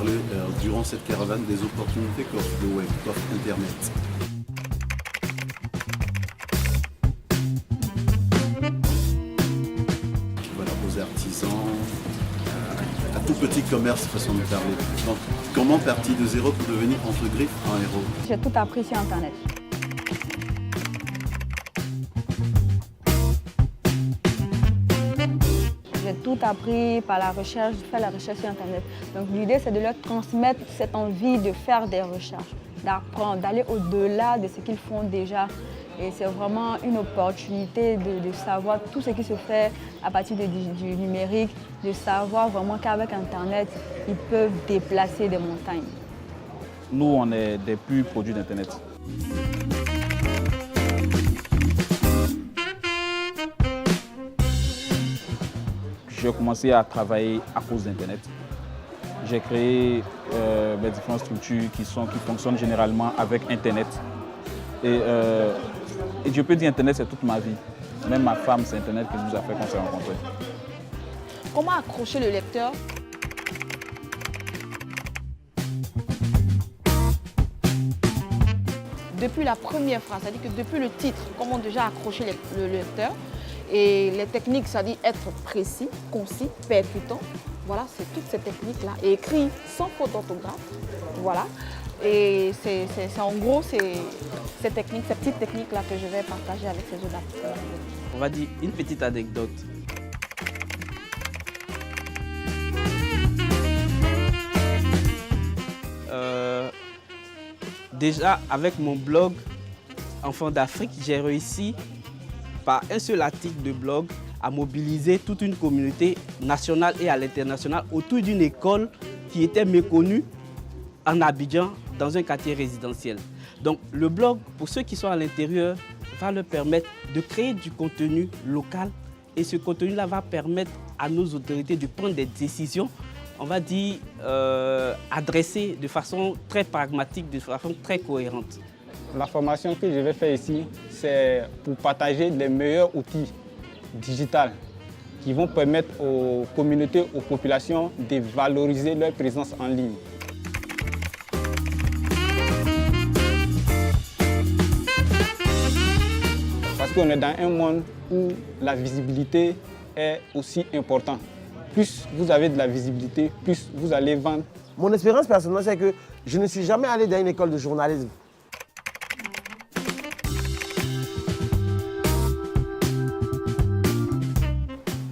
parler durant cette caravane des opportunités qu'offre le web, qu'offre Internet. Voilà, aux artisans, à tout petit commerce, façon de parler. Donc, comment partir de zéro pour devenir entre griffes un héros? J'ai tout appris sur Internet. J'ai tout appris par la recherche, faire la recherche sur Internet. Donc l'idée, c'est de leur transmettre cette envie de faire des recherches, d'apprendre, d'aller au-delà de ce qu'ils font déjà. Et c'est vraiment une opportunité de savoir tout ce qui se fait à partir du numérique, de savoir vraiment qu'avec Internet, ils peuvent déplacer des montagnes. Nous, on est des purs produits d'Internet. J'ai commencé à travailler à cause d'Internet. J'ai créé mes différentes structures qui fonctionnent généralement avec Internet. Et je peux dire Internet, c'est toute ma vie. Même ma femme, c'est Internet qui nous a fait qu'on s'est rencontrés. Comment accrocher le lecteur? Depuis la première phrase, c'est-à-dire que depuis le titre, comment déjà accrocher le lecteur. Et les techniques, c'est-à-dire être précis, concis, percutant. Voilà, c'est toutes ces techniques-là. Et écrit sans faute d'orthographe. Voilà. Et c'est en gros ces techniques, ces petites techniques-là que je vais partager avec ces jeunes artistes. On va dire une petite anecdote. Déjà, avec mon blog Enfants d'Afrique, j'ai réussi par un seul article de blog à mobiliser toute une communauté nationale et à l'international autour d'une école qui était méconnue en Abidjan, dans un quartier résidentiel. Donc le blog, pour ceux qui sont à l'intérieur, va leur permettre de créer du contenu local et ce contenu-là va permettre à nos autorités de prendre des décisions, on va dire, adressées de façon très pragmatique, de façon très cohérente. La formation que je vais faire ici, c'est pour partager les meilleurs outils digitaux qui vont permettre aux communautés, aux populations de valoriser leur présence en ligne. Parce qu'on est dans un monde où la visibilité est aussi importante. Plus vous avez de la visibilité, plus vous allez vendre. Mon expérience personnelle, c'est que je ne suis jamais allé dans une école de journalisme.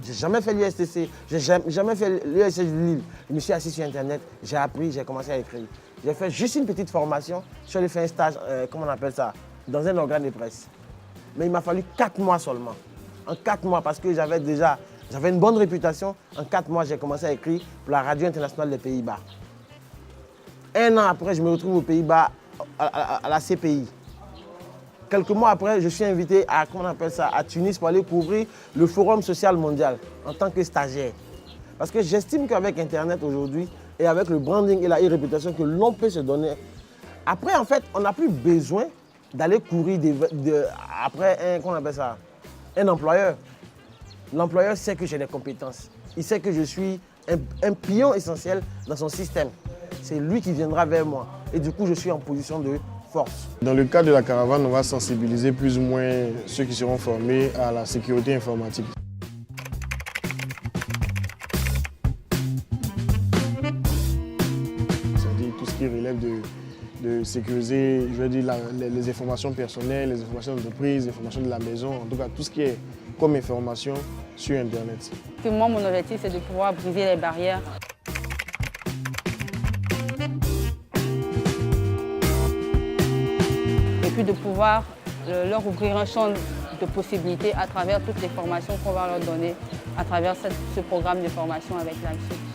J'ai jamais fait l'USTC, j'ai jamais fait l'USC de Lille. Je me suis assis sur Internet, j'ai appris, j'ai commencé à écrire. J'ai fait juste une petite formation, je suis allé faire un stage, comment on appelle ça, dans un organe de presse. Mais il m'a fallu 4 mois seulement. En 4 mois, parce que j'avais une bonne réputation. En 4 mois, j'ai commencé à écrire pour la radio internationale des Pays-Bas. 1 an après, je me retrouve aux Pays-Bas à la CPI. Quelques mois après, je suis invité à, comment on appelle ça, à Tunis pour aller couvrir le Forum social mondial en tant que stagiaire. Parce que j'estime qu'avec Internet aujourd'hui et avec le branding et la réputation que l'on peut se donner, après, en fait, on n'a plus besoin d'aller courir après comment on appelle ça, un employeur. L'employeur sait que j'ai des compétences. Il sait que je suis un pion essentiel dans son système. C'est lui qui viendra vers moi. Et du coup, je suis en position de force. Dans le cadre de la caravane, on va sensibiliser plus ou moins ceux qui seront formés à la sécurité informatique. C'est-à-dire tout ce qui relève de sécuriser, je veux dire, les informations personnelles, les informations d'entreprise, les informations de la maison, en tout cas tout ce qui est comme information sur Internet. Moi, mon objectif, c'est de pouvoir briser les barrières. Et puis de pouvoir leur ouvrir un champ de possibilités à travers toutes les formations qu'on va leur donner, à travers ce programme de formation avec l'AMSU.